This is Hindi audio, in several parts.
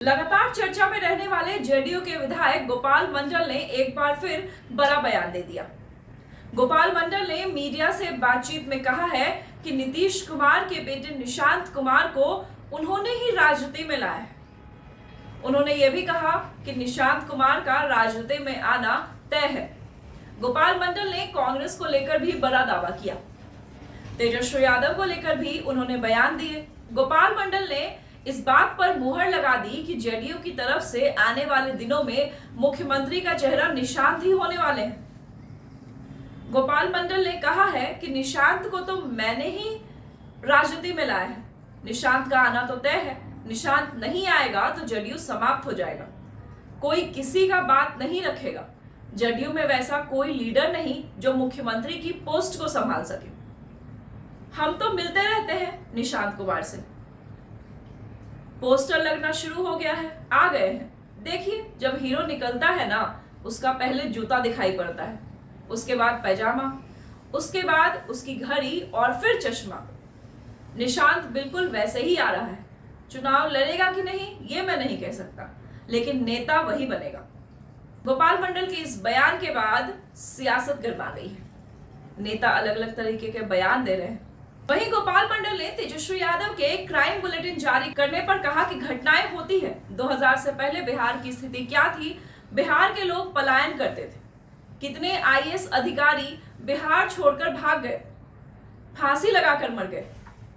लगातार चर्चा में रहने वाले जेडीयू के विधायक गोपाल मंडल ने एक बार फिर बड़ा बयान दे दिया। गोपाल मंडल ने मीडिया से बातचीत में कहा है कि नीतीश कुमार के बेटे निशांत कुमार को उन्होंने ही राजनीति में लाया है। उन्होंने यह भी कहा कि निशांत कुमार का राजनीति में आना तय है। गोपाल मंडल ने कांग्रेस को लेकर भी बड़ा दावा किया। तेजस्वी यादव को लेकर भी उन्होंने बयान दिए। गोपाल मंडल ने इस बात पर मुहर लगा दी कि जेडीयू की तरफ से आने वाले दिनों में मुख्यमंत्री का चेहरा निशांत ही होने वाले हैं। गोपाल मंडल ने कहा है कि निशांत को तो मैंने ही राजनीति में लाया है। निशांत का आना तो तय है। निशांत नहीं आएगा तो जेडीयू समाप्त हो जाएगा। कोई किसी का बात नहीं रखेगा। जेडीयू में वैसा कोई लीडर नहीं जो मुख्यमंत्री की पोस्ट को संभाल सके। हम तो मिलते रहते हैं निशांत कुमार से। पोस्टर लगना शुरू हो गया है, आ गए हैं। देखिए, जब हीरो निकलता है ना, उसका पहले जूता दिखाई पड़ता है, उसके बाद पैजामा, उसके बाद उसकी घड़ी और फिर चश्मा। निशांत बिल्कुल वैसे ही आ रहा है। चुनाव लड़ेगा कि नहीं ये मैं नहीं कह सकता, लेकिन नेता वही बनेगा। गोपाल मंडल के इस बयान के बाद सियासत गरमा गई है। नेता अलग अलग तरीके के बयान दे रहे हैं। वहीं गोपाल मंडल ने तेजस्वी यादव के क्राइम बुलेटिन जारी करने पर कहा कि घटनाएं होती है। 2000 से पहले बिहार की स्थिति क्या थी? बिहार के लोग पलायन करते थे। कितने आईएएस अधिकारी बिहार छोड़कर भाग गए, फांसी लगाकर मर गए।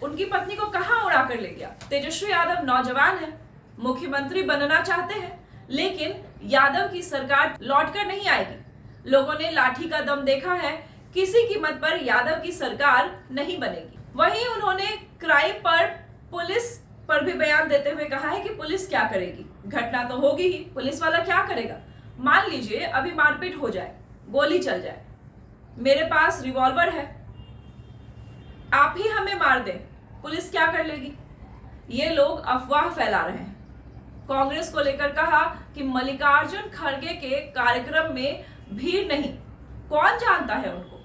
उनकी पत्नी को कहां उड़ा कर ले गया। तेजस्वी यादव नौजवान है, मुख्यमंत्री बनना चाहते हैं, लेकिन यादव की सरकार लौटकर नहीं आएगी। लोगों ने लाठी का दम देखा है। किसी कीमत पर यादव की सरकार नहीं बनेगी। वहीं उन्होंने क्राइम पर पुलिस पर भी बयान देते हुए कहा है कि पुलिस क्या करेगी, घटना तो होगी ही, पुलिस वाला क्या करेगा। मान लीजिए अभी मारपीट हो जाए, गोली चल जाए, मेरे पास रिवॉल्वर है, आप ही हमें मार दें, पुलिस क्या कर लेगी। ये लोग अफवाह फैला रहे हैं। कांग्रेस को लेकर कहा कि मल्लिकार्जुन खड़गे के कार्यक्रम में भीड़ नहीं, कौन जानता है उनको।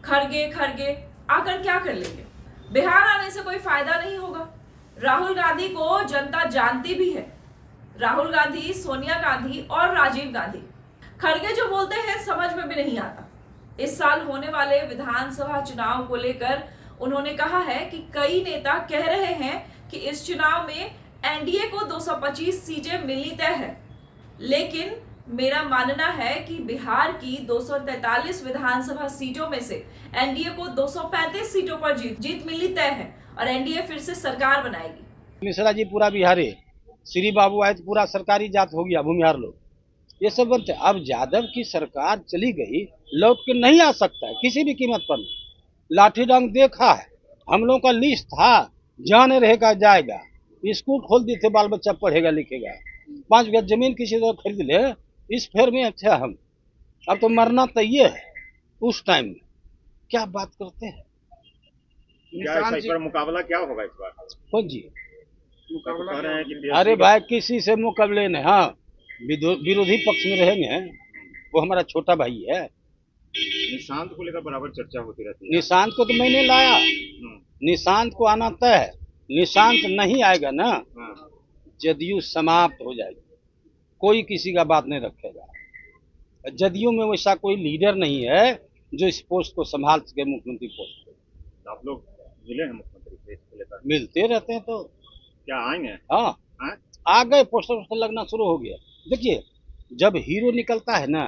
खड़गे आकर क्या कर लेंगे। बिहार आने से कोई फायदा नहीं होगा। राहुल गांधी को जनता जानती भी है। राहुल गांधी, सोनिया गांधी और राजीव गांधी। खड़गे जो बोलते हैं समझ में भी नहीं आता। इस साल होने वाले विधानसभा चुनाव को लेकर उन्होंने कहा है कि कई नेता कह रहे हैं कि इस चुनाव में एनडीए को 225 सीटें मिलनी तय है, लेकिन मेरा मानना है कि बिहार की 243 विधानसभा सीटों में से एनडीए को 235 सीटों पर जीत मिलनी तय है और एनडीए फिर से सरकार बनाएगी। मिश्रा जी पूरा बिहारी, श्री बाबू आए तो पूरा सरकारी जात हो गया, भूमिहार लोग ये सब बनते। अब यादव की सरकार चली गई, लौट के नहीं आ सकता है किसी भी कीमत पर। लाठी डांग देखा है, हम लोग का लिस्ट था, जाने रहेगा जाएगा। स्कूल खोल दिए थे, बाल बच्चा पढ़ेगा लिखेगा। 5 गज जमीन किसी को खरीद ले, इस फेर में अच्छा हम। अब तो मरना तय है। उस टाइम में क्या बात करते हैं। इस बार मुकाबला क्या होगा इस बार? कौन जी मुकाबला रहे हैं कि अरे भाई किसी से मुकाबले नहीं। हाँ, विरोधी पक्ष में रहेंगे, वो हमारा छोटा भाई है। निशांत को लेकर बराबर चर्चा होती रहती है। निशांत को तो मैंने लाया, निशांत को आना तय है। निशांत नहीं आएगा ना, जदयू समाप्त हो जाएगी। कोई किसी का बात नहीं रखेगा। जदयू में वैसा कोई लीडर नहीं है जो इस पोस्ट को संभाल सके, मुख्यमंत्री पोस्ट को। आप लोग मिले हैं मुख्यमंत्री से इसको लेकर? मिलते रहते हैं। तो क्या आएंगे? हाँ, आ गए। पोस्टर लगना शुरू हो गया। देखिए, जब हीरो निकलता है ना,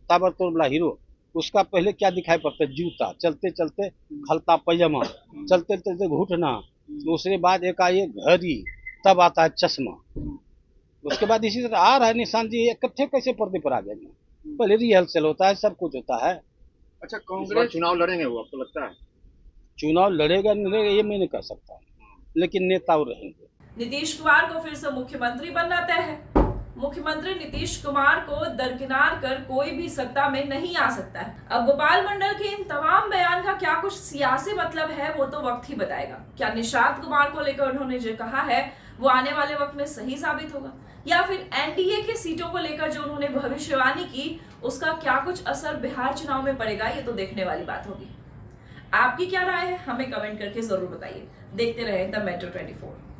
ताबड़तोड़ वाला हीरो, उसका पहले क्या दिखाई पड़ता है? जूता, चलते चलते खलता पैजामा, चलते चलते घुटना, दूसरे बाद एकाएक घड़ी, तब आता है चश्मा। उसके बाद इसी तरह आ रहा है निशांत जी। इकट्ठे कैसे पर्दे पर आ जाएंगे? पहले रिहर्सल होता है, सब कुछ होता है। अच्छा, कांग्रेस चुनाव लड़ेंगे वो, आपको लगता है? चुनाव लड़ेगा नहीं लड़ेगा ये मैं नहीं कह सकता, लेकिन नेता रहेंगे। नीतीश कुमार को फिर से मुख्यमंत्री बनना तय है। मुख्यमंत्री नीतीश कुमार को दरकिनार कर कोई भी सत्ता में नहीं आ सकता है। अब गोपाल मंडल के इन तमाम बयान का क्या कुछ सियासी मतलब है, वो तो वक्त ही बताएगा। क्या निशांत कुमार को लेकर उन्होंने जो कहा है वो आने वाले वक्त में सही साबित होगा, या फिर एनडीए की सीटों को लेकर जो उन्होंने भविष्यवाणी की उसका क्या कुछ असर बिहार चुनाव में पड़ेगा, ये तो देखने वाली बात होगी। आपकी क्या राय है, हमें कमेंट करके जरूर बताइए। देखते रहे द मेट्रो 24।